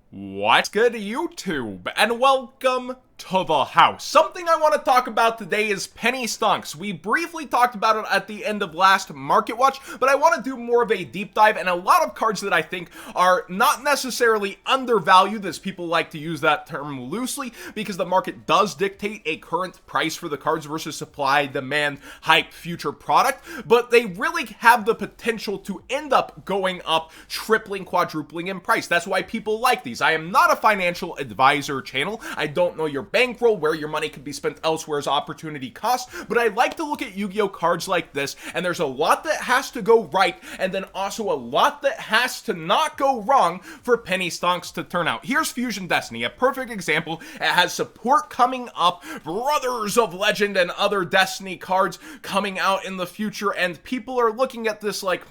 What's good, YouTube? And welcome to the house. Something I want to talk about today is penny stonks. We briefly talked about it at the end of last Market Watch, but I want to do more of a deep dive and a lot of cards that I think are not necessarily undervalued, as people like to use that term loosely, because the market does dictate a current price for the cards versus supply, demand, hype, future product, but they really have the potential to end up going up, tripling, quadrupling in price. That's why people like these. I am not a financial advisor channel. I don't know your bankroll, where your money could be spent elsewhere as opportunity cost, but I like to look at Yu-Gi-Oh cards like this, and there's a lot that has to go right, and then also a lot that has to not go wrong for penny stonks to turn out. Here's Fusion Destiny, a perfect example. It has support coming up, Brothers of Legend and other Destiny cards coming out in the future, and people are looking at this like,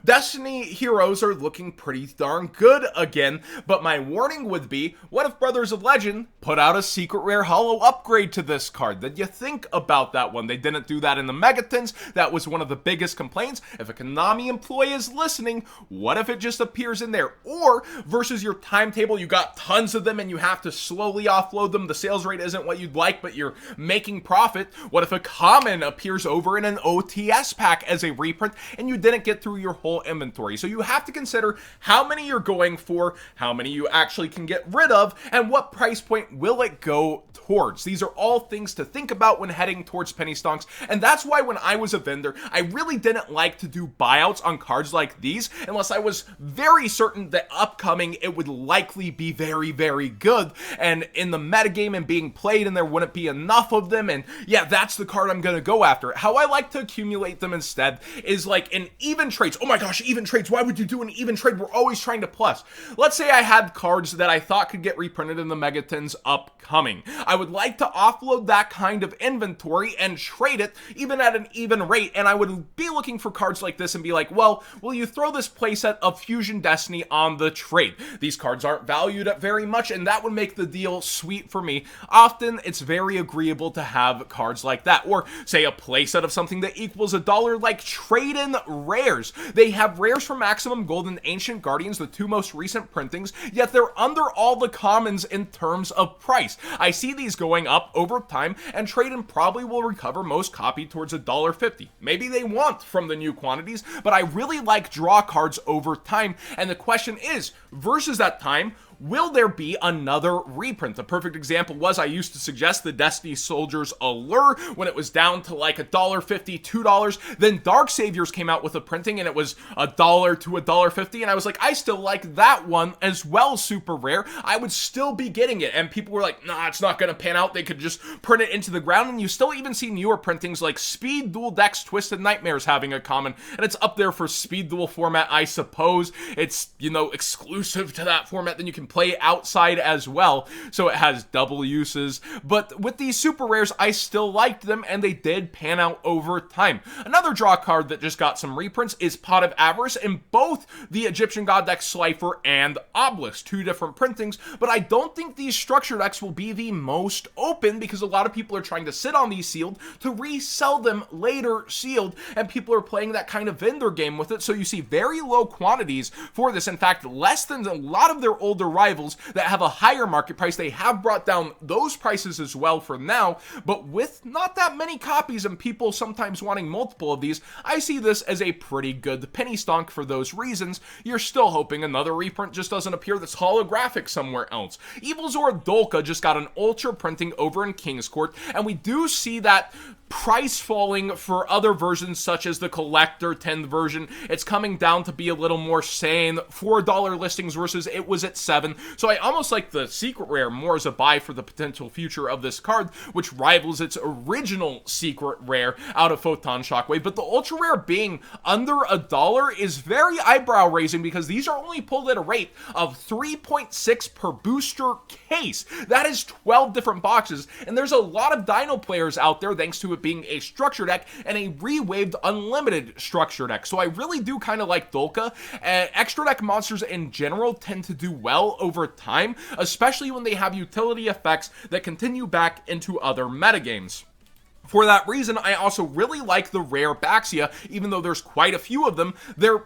Destiny heroes are looking pretty darn good again, but my warning would be, what if Brothers of Legend put out a secret rare holo upgrade to this card? Did you think about that one? They didn't do that in the Megatons. That was one of the biggest complaints. If a Konami employee is listening, what if it just appears in there? Or versus your timetable, you got tons of them and you have to slowly offload them. The sales rate isn't what you'd like, but you're making profit. What if a common appears over in an OTS pack as a reprint and you didn't get through your whole inventory? So you have to consider how many you're going for, how many you actually can get rid of, and what price point will it go towards. These are all things to think about when heading towards penny stonks, and that's why when I was a vendor, I really didn't like to do buyouts on cards like these unless I was very certain that upcoming it would likely be very, very good and in the metagame and being played, and there wouldn't be enough of them, and yeah, that's the card I'm gonna go after. How I like to accumulate them instead is like in even trades. Oh my gosh, even trades. Why would you do an even trade? We're always trying to plus. Let's say I had cards that I thought could get reprinted in the Megatons upcoming. I would like to offload that kind of inventory and trade it even at an even rate, and I would be looking for cards like this and be like, well, will you throw this playset of Fusion Destiny on the trade? These cards aren't valued at very much, and that would make the deal sweet for me. Often it's very agreeable to have cards like that, or say a playset of something that equals $1, like trade-in rares. They have rares from Maximum Gold and Ancient Guardians, the two most recent printings, yet they're under all the commons in terms of price. I see these going up over time, and trade-in probably will recover most copied towards $1.50. Maybe they won't from the new quantities, but I really like draw cards over time, and the question is, versus that time, will there be another reprint? The perfect example was, I used to suggest the Destiny Soldiers Allure when it was down to like $1.50, $2. Then Dark Saviors came out with a printing and it was $1 to $1.50. And I was like, I still like that one as well, super rare. I would still be getting it. And people were like, nah, it's not going to pan out. They could just print it into the ground. And you still even see newer printings like Speed Duel Decks Twisted Nightmares having a common. And it's up there for Speed Duel format, I suppose. It's, exclusive to that format. Then you can play outside as well, so it has double uses. But with these super rares, I still liked them, and they did pan out over time. Another draw card that just got some reprints is Pot of Avarice in both the Egyptian God deck Slifer and Obelisk, two different printings, but I don't think these structure decks will be the most open because a lot of people are trying to sit on these sealed to resell them later sealed, and people are playing that kind of vendor game with it, so you see very low quantities for this. In fact, less than a lot of their older rivals that have a higher market price. They have brought down those prices as well for now, but with not that many copies and people sometimes wanting multiple of these, I see this as a pretty good penny stonk for those reasons. You're still hoping another reprint just doesn't appear that's holographic somewhere else. Evil Zoro Dolka just got an ultra printing over in King's Court, and we do see that price falling for other versions such as the collector 10th version. It's coming down to be a little more sane, $4 listings versus it was at $7. So I almost like the secret rare more as a buy for the potential future of this card, which rivals its original secret rare out of Photon Shockwave. But the ultra rare being under $1 is very eyebrow raising because these are only pulled at a rate of 3.6 per booster case. That is 12 different boxes, and there's a lot of Dino players out there thanks to it being a structure deck and a re-waved unlimited structure deck. So I really do kind of like Dolka. Extra deck monsters in general tend to do well over time, especially when they have utility effects that continue back into other metagames. For that reason, I also really like the rare Baxia, even though there's quite a few of them. They're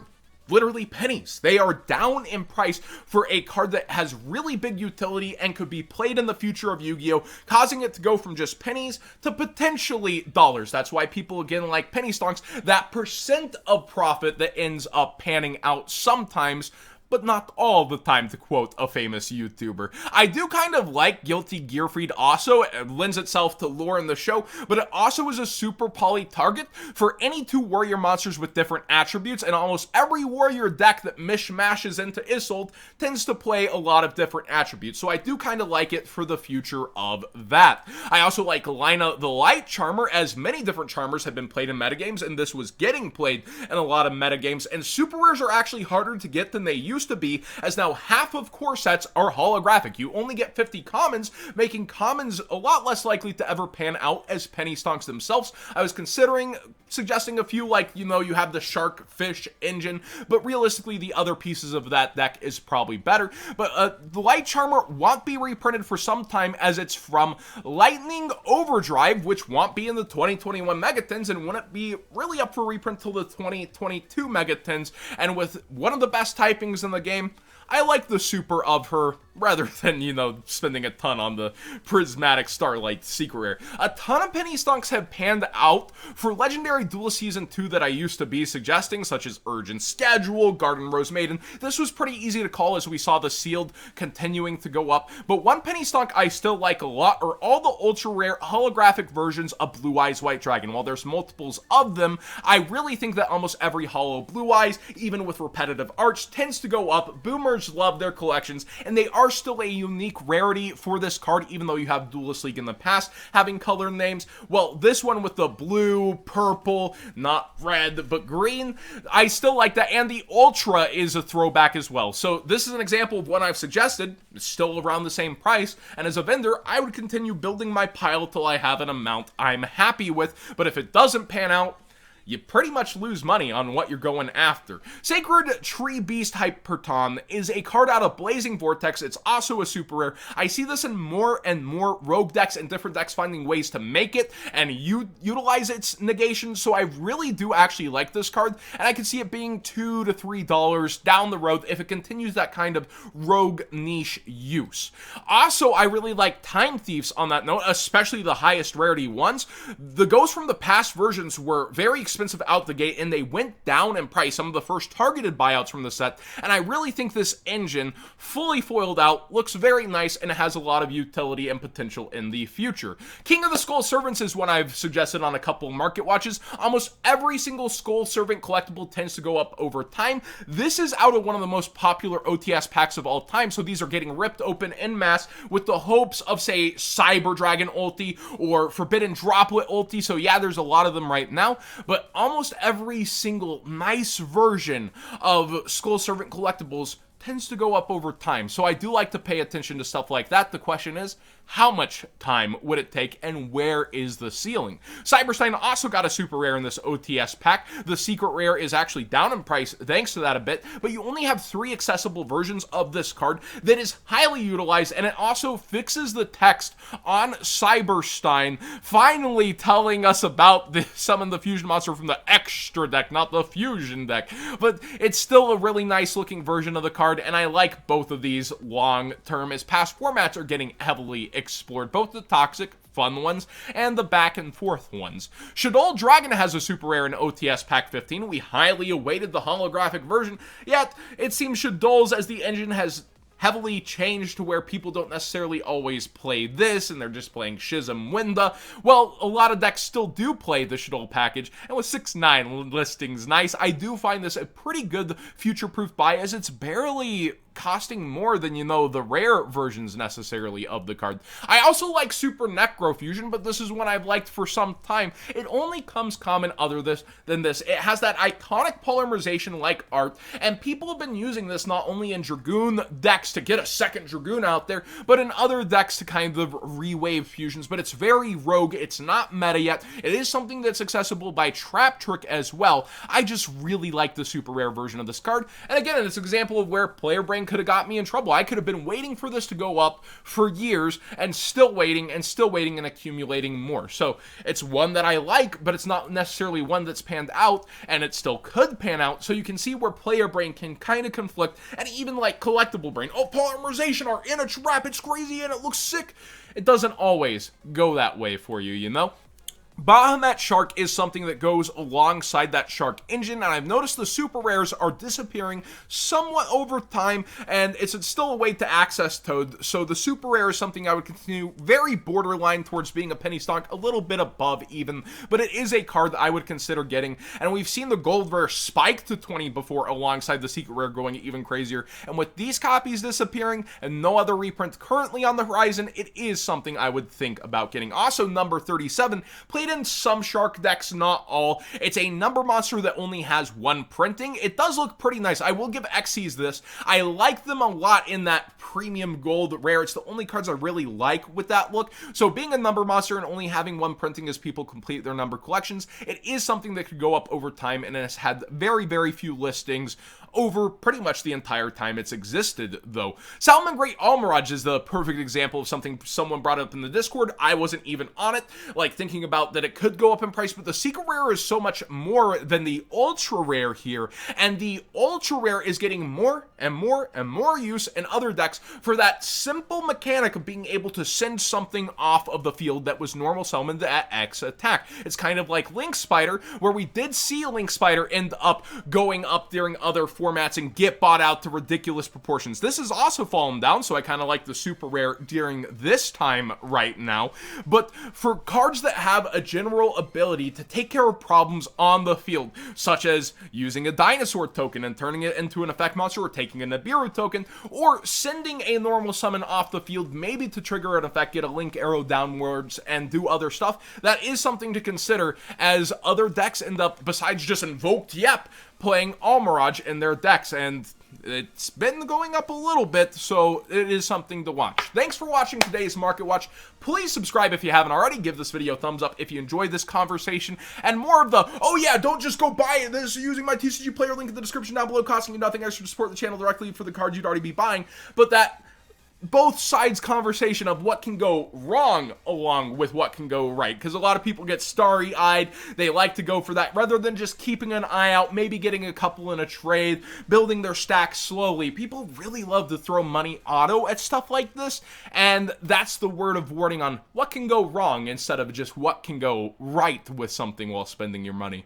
literally pennies. They are down in price for a card that has really big utility and could be played in the future of Yu-Gi-Oh!, causing it to go from just pennies to potentially dollars. That's why people, again, like penny stonks, that percent of profit that ends up panning out sometimes, but not all the time, to quote a famous YouTuber. I do kind of like Guilty Gear Freed also. It lends itself to lore in the show, but it also is a super poly target for any two warrior monsters with different attributes, and almost every warrior deck that mishmashes into Isolde tends to play a lot of different attributes, so I do kind of like it for the future of that. I also like Lina the Light Charmer, as many different Charmers have been played in metagames, and this was getting played in a lot of metagames, and super rares are actually harder to get than they used to be, as now half of core sets are holographic. You only get 50 commons, making commons a lot less likely to ever pan out as penny stonks themselves. I was considering suggesting a few, like, you know, you have the shark fish engine, but realistically the other pieces of that deck is probably better. But the Light Charmer won't be reprinted for some time, as it's from Lightning Overdrive, which won't be in the 2021 Megatins and wouldn't be really up for reprint till the 2022 Megatins. And with one of the best typings in the game, I like the super of her rather than, you know, spending a ton on the Prismatic Starlight Secret Rare. A ton of penny stonks have panned out for Legendary Duel Season 2 that I used to be suggesting, such as Urgent Schedule, Garden Rose Maiden. This was pretty easy to call as we saw the sealed continuing to go up, but one penny stonk I still like a lot are all the ultra rare holographic versions of Blue Eyes White Dragon. While there's multiples of them, I really think that almost every holo Blue Eyes, even with repetitive arts, tends to go up. Boomers love their collections, and they are still a unique rarity for this card, even though you have Duelist League in the past having color names. Well, this one with the blue, purple, not red, but green, I still like that, and the Ultra is a throwback as well. So this is an example of one I've suggested. It's still around the same price, and as a vendor, I would continue building my pile till I have an amount I'm happy with, but if it doesn't pan out, you pretty much lose money on what you're going after. Sacred Tree Beast Hyperton is a card out of Blazing Vortex. It's also a super rare. I see this in more and more rogue decks and different decks finding ways to make it and utilize its negation, so I really do actually like this card, and I can see it being $2 to $3 down the road if it continues that kind of rogue niche use. Also, I really like Time Thieves on that note, especially the highest rarity ones. The Ghosts from the past versions were very expensive out the gate, and they went down in price, some of the first targeted buyouts from the set, and I really think this engine, fully foiled out, looks very nice and has a lot of utility and potential in the future. King of the Skull Servants is one I've suggested on a couple market watches. Almost every single Skull Servant collectible tends to go up over time. This is out of one of the most popular OTS packs of all time, so these are getting ripped open en masse with the hopes of, say, Cyber Dragon ulti or Forbidden Droplet ulti, so yeah, there's a lot of them right now, but almost every single nice version of Skull Servant collectibles tends to go up over time, so I do like to pay attention to stuff like that. The question is, how much time would it take, and where is the ceiling? Cyberstein also got a super rare in this OTS pack. The secret rare is actually down in price thanks to that a bit, but you only have 3 accessible versions of this card that is highly utilized, and it also fixes the text on Cyberstein, finally telling us about the summon the fusion monster from the extra deck, not the fusion deck. But it's still a really nice looking version of the card, and I like both of these long term, as past formats are getting heavily explored, both the toxic, fun ones and the back and forth ones. Shadol Dragon has a super rare in OTS Pack 15. We highly awaited the holographic version, yet it seems Shadol's, as the engine has heavily changed to where people don't necessarily always play this, and they're just playing Schism Winda. Well, a lot of decks still do play the Shadol package, and with 6-9 listings nice, I do find this a pretty good future-proof buy, as it's barely costing more than, you know, the rare versions necessarily of the card. I also like Super Necro Fusion, but this is one I've liked for some time. It only comes common other than this. It has that iconic polymerization-like art, and people have been using this not only in Dragoon decks to get a second Dragoon out there, but in other decks to kind of re-wave fusions, but it's very rogue. It's not meta yet. It is something that's accessible by Trap Trick as well. I just really like the super rare version of this card, and again, it's an example of where player brain brain could have got me in trouble. I could have been waiting for this to go up for years and still waiting and accumulating more. So it's one that I like, but it's not necessarily one that's panned out, and it still could pan out. So you can see where player brain can kind of conflict, and even like collectible brain. Oh, polymerization art in a trap, it's crazy and it looks sick. It doesn't always go that way for you, you know? Bahamut Shark is something that goes alongside that Shark engine, and I've noticed the super rares are disappearing somewhat over time, and it's still a way to access Toad, so the super rare is something I would continue very borderline towards being a penny stock, a little bit above even, but it is a card that I would consider getting, and we've seen the gold rare spike to 20 before alongside the secret rare going even crazier, and with these copies disappearing and no other reprint currently on the horizon, it is something I would think about getting. Also, number 37, played in some Shark decks, not all. It's a number monster that only has one printing. It does look pretty nice. I will give Xyz this. I like them a lot in that premium gold rare. It's the only cards I really like with that look. So being a number monster and only having one printing as people complete their number collections, it is something that could go up over time, and it has had very, very few listings over pretty much the entire time it's existed, though. Salmon Great All Mirage is the perfect example of something someone brought up in the Discord. I wasn't even on it, like thinking about that it could go up in price, but the secret rare is so much more than the ultra rare here, and the ultra rare is getting more and more and more use in other decks for that simple mechanic of being able to send something off of the field that was normal summoned at X attack. It's kind of like Link Spider, where we did see Link Spider end up going up during other formats and get bought out to ridiculous proportions. This has also fallen down, so I kind of like the super rare during this time right now. But for cards that have a general ability to take care of problems on the field, such as using a dinosaur token and turning it into an effect monster, or taking a Nibiru token, or sending a normal summon off the field, maybe to trigger an effect, get a link arrow downwards, and do other stuff, that is something to consider, as other decks end up, besides just Invoked Yep, playing All Mirage in their decks, and it's been going up a little bit, so it is something to watch. Thanks for watching today's Market Watch. Please subscribe if you haven't already. Give this video a thumbs up if you enjoyed this conversation, and more of the, oh yeah, don't just go buy this using my TCG player link in the description down below, costing you nothing extra to support the channel directly for the cards you'd already be buying, but that both sides conversation of what can go wrong along with what can go right, because a lot of people get starry-eyed. They like to go for that rather than just keeping an eye out, maybe getting a couple in a trade, building their stack slowly. People really love to throw money auto at stuff like this, and that's the word of warning on what can go wrong instead of just what can go right with something while spending your money.